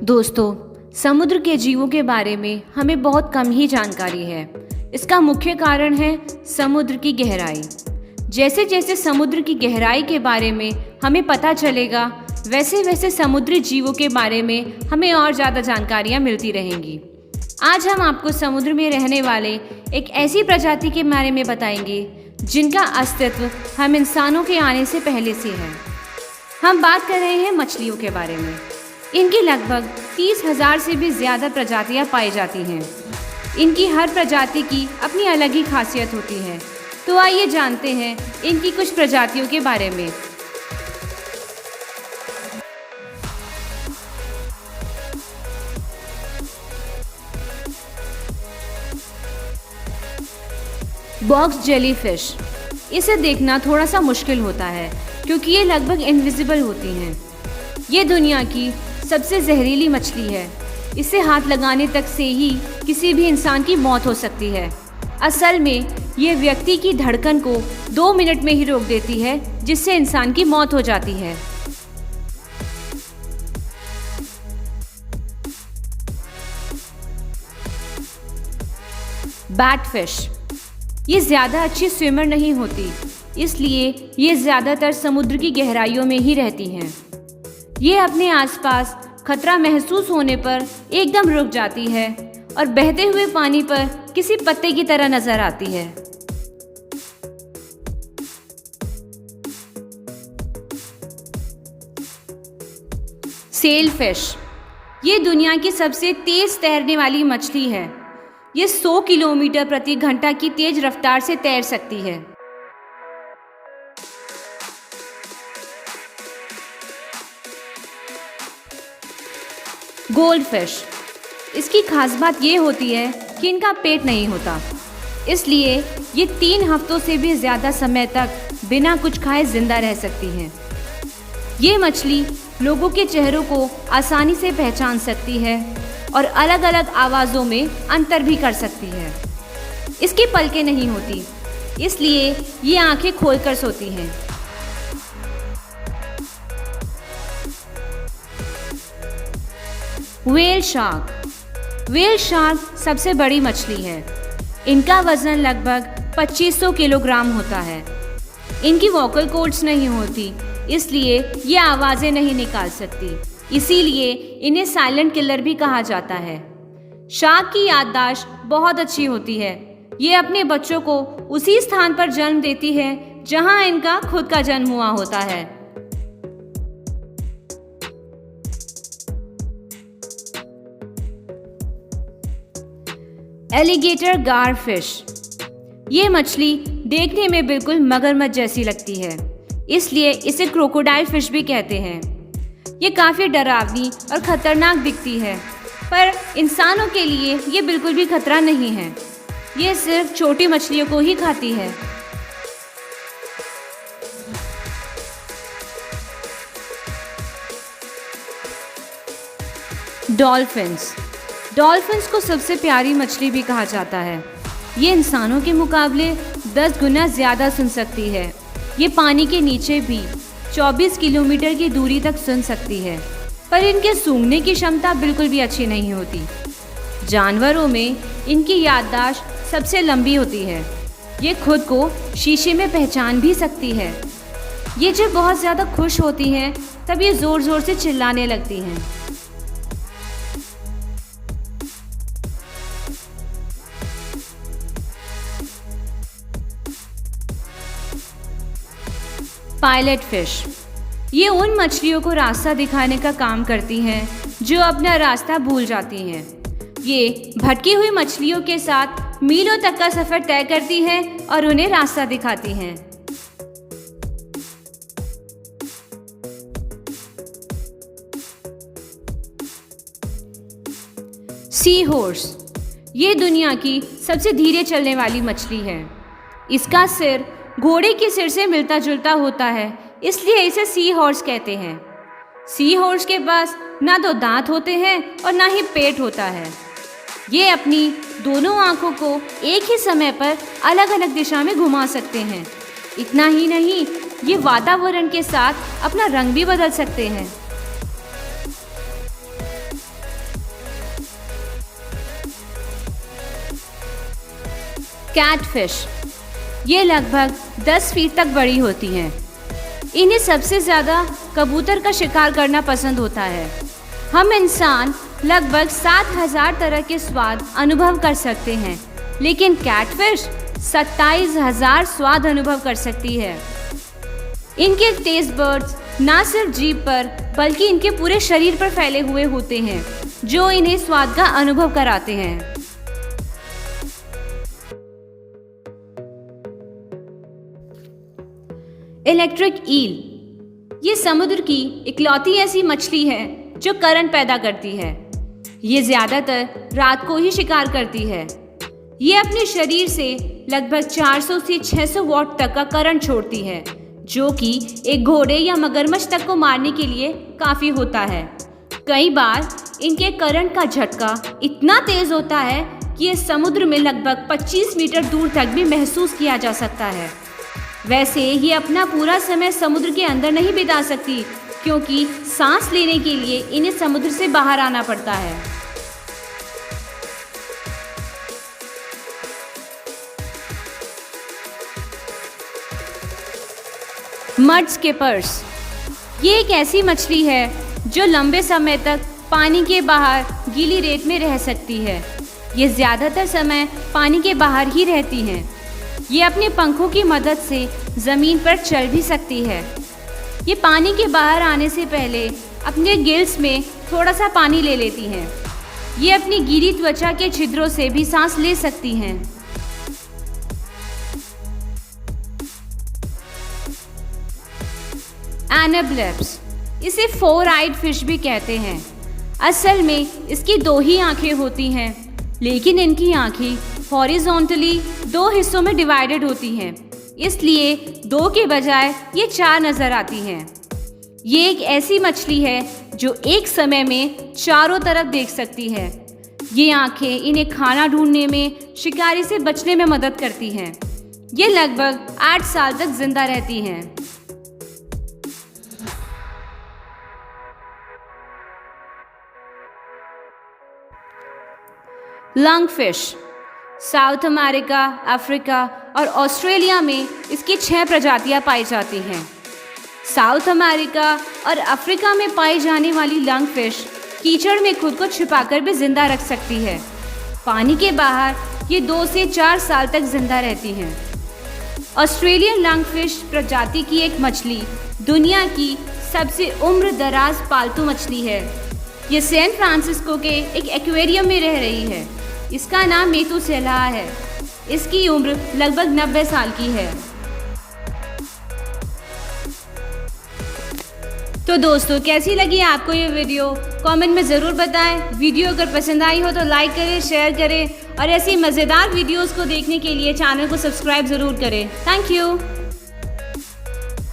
दोस्तों, समुद्र के जीवों के बारे में हमें बहुत कम ही जानकारी है। इसका मुख्य कारण है समुद्र की गहराई। जैसे जैसे समुद्र की गहराई के बारे में हमें पता चलेगा, वैसे वैसे समुद्री जीवों के बारे में हमें और ज़्यादा जानकारियाँ मिलती रहेंगी। आज हम आपको समुद्र में रहने वाले एक ऐसी प्रजाति के बारे में बताएंगे जिनका अस्तित्व हम इंसानों के आने से पहले से है। हम बात कर रहे हैं मछलियों के बारे में। इनकी लगभग 30,000 से भी ज़्यादा प्रजातियां पाई जाती हैं। इनकी हर प्रजाति की अपनी अलग ही खासियत होती है। तो आइए जानते हैं इनकी कुछ प्रजातियों के बारे में। Box jellyfish. इसे देखना थोड़ा सा मुश्किल होता है क्योंकि ये लगभग इनविजिबल होती हैं। ये दुनिया की सबसे जहरीली मछली है। इसे हाथ लगाने तक से ही किसी भी इंसान की मौत हो सकती है। असल में ये व्यक्ति की धड़कन को 2 मिनट में ही रोक देती है, जिससे इंसान की मौत हो जाती है। बैटफिश। ये ज़्यादा अच्छी स्विमर नहीं होती, इसलिए ये ज़्यादातर समुद्र की गहराइयों में ही रहती हैं। ये अपने आसपास खतरा महसूस होने पर एकदम रुक जाती है और बहते हुए पानी पर किसी पत्ते की तरह नजर आती है। सेलफिश। ये दुनिया की सबसे तेज तैरने वाली मछली है। ये 100 किलोमीटर प्रति घंटा की तेज रफ्तार से तैर सकती है। गोल्डफिश। इसकी खास बात ये होती है कि इनका पेट नहीं होता, इसलिए ये 3 हफ्तों से भी ज़्यादा समय तक बिना कुछ खाए जिंदा रह सकती हैं। ये मछली लोगों के चेहरों को आसानी से पहचान सकती है और अलग अलग आवाज़ों में अंतर भी कर सकती है। इसकी पलकें नहीं होती, इसलिए ये आंखें खोलकर सोती हैं। Whale shark. व्हेल शार्क सबसे बड़ी मछली है। इनका वजन लगभग 2500 किलोग्राम होता है। इनकी वोकल कॉर्ड्स नहीं होती, इसलिए ये आवाज़ें नहीं निकाल सकती। इसीलिए इन्हें साइलेंट किलर भी कहा जाता है। शार्क की याददाश्त बहुत अच्छी होती है। ये अपने बच्चों को उसी स्थान पर जन्म देती है जहां इनका खुद का जन्म हुआ होता है। एलिगेटर गारफिश। ये मछली देखने में बिल्कुल मगरमच्छ जैसी लगती है, इसलिए इसे क्रोकोडाइल फिश भी कहते हैं। ये काफ़ी डरावनी और ख़तरनाक दिखती है, पर इंसानों के लिए ये बिल्कुल भी खतरा नहीं है। ये सिर्फ छोटी मछलियों को ही खाती है। डॉल्फिन्स। डॉल्फिन्स को सबसे प्यारी मछली भी कहा जाता है। ये इंसानों के मुकाबले 10 गुना ज़्यादा सुन सकती है। ये पानी के नीचे भी 24 किलोमीटर की दूरी तक सुन सकती है, पर इनके सूंघने की क्षमता बिल्कुल भी अच्छी नहीं होती। जानवरों में इनकी याददाश्त सबसे लंबी होती है। ये खुद को शीशे में पहचान भी सकती है। ये जब बहुत ज़्यादा खुश होती हैं, तब ये ज़ोर ज़ोर से चिल्लाने लगती हैं। Pilot fish. ये उन मछलियों को रास्ता दिखाने का काम करती हैं जो अपना रास्ता भूल जाती हैं। ये भटकी हुई मछलियों के साथ मीलों तक का सफ़र तय करती हैं और उन्हें रास्ता दिखाती हैं। Sea horse. ये दुनिया की सबसे धीरे चलने वाली मछली है। इसका सिर घोड़े के सिर से मिलता जुलता होता है, इसलिए इसे सी हॉर्स कहते हैं। सी हॉर्स के पास ना तो दांत होते हैं और ना ही पेट होता है। ये अपनी दोनों आंखों को एक ही समय पर अलग अलग दिशा में घुमा सकते हैं। इतना ही नहीं, ये वातावरण के साथ अपना रंग भी बदल सकते हैं। कैटफिश, ये लगभग 10 फीट तक बड़ी होती हैं। इन्हें सबसे ज़्यादा कबूतर का शिकार करना पसंद होता है। हम इंसान लगभग 7000 तरह के स्वाद अनुभव कर सकते हैं, लेकिन कैटफिश 27,000 स्वाद अनुभव कर सकती है। इनके टेस्ट बर्ड्स ना सिर्फ जीभ पर बल्कि इनके पूरे शरीर पर फैले हुए होते हैं, जो इन्हें स्वाद का अनुभव कराते हैं। इलेक्ट्रिक ईल, ये समुद्र की इकलौती ऐसी मछली है जो करंट पैदा करती है। ये ज्यादातर रात को ही शिकार करती है। ये अपने शरीर से लगभग 400 से 600 वॉट तक का करंट छोड़ती है, जो कि एक घोड़े या मगरमच्छ तक को मारने के लिए काफी होता है। कई बार इनके करंट का झटका इतना तेज होता है कि ये समुद्र में लगभग 25 मीटर दूर तक भी महसूस किया जा सकता है। वैसे ये अपना पूरा समय समुद्र के अंदर नहीं बिता सकती, क्योंकि सांस लेने के लिए इन्हें समुद्र से बाहर आना पड़ता है। मड स्किपर्स, ये एक ऐसी मछली है जो लंबे समय तक पानी के बाहर गीली रेत में रह सकती है। ये ज़्यादातर समय पानी के बाहर ही रहती हैं। ये अपने पंखों की मदद से ज़मीन पर चल भी सकती है। ये पानी के बाहर आने से पहले अपने गिल्स में थोड़ा सा पानी ले लेती हैं। ये अपनी गीली त्वचा के छिद्रों से भी सांस ले सकती हैं। एनाब्लेब्स, इसे 4-eyed फिश भी कहते हैं। असल में इसकी 2 ही आंखें होती हैं, लेकिन इनकी आंखें हॉरिजॉन्टली 2 हिस्सों में डिवाइडेड होती हैं, इसलिए 2 के बजाय ये 4 नजर आती हैं। ये एक ऐसी मछली है जो एक समय में चारों तरफ देख सकती है। ये आंखें इन्हें खाना ढूंढने में, शिकारी से बचने में मदद करती हैं। ये लगभग 8 साल तक जिंदा रहती हैं। लंगफिश, साउथ अमेरिका, अफ्रीका और ऑस्ट्रेलिया में इसकी 6 प्रजातियां पाई जाती हैं। साउथ अमेरिका और अफ्रीका में पाई जाने वाली लंगफिश कीचड़ में खुद को छिपाकर भी जिंदा रख सकती है। पानी के बाहर ये 2 से 4 साल तक जिंदा रहती हैं। ऑस्ट्रेलियन लंगफिश प्रजाति की एक मछली दुनिया की सबसे उम्र दराज पालतू मछली है। ये सैन फ्रांसिस्को के एक एक्वेरियम में रह रही है। इसका नाम मेतुसेला है। इसकी उम्र लगभग 90 साल की है। तो दोस्तों, कैसी लगी आपको ये वीडियो? कमेंट में ज़रूर बताएं। वीडियो अगर पसंद आई हो तो लाइक करें, शेयर करें और ऐसी मज़ेदार वीडियोस को देखने के लिए चैनल को सब्सक्राइब ज़रूर करें। Thank you.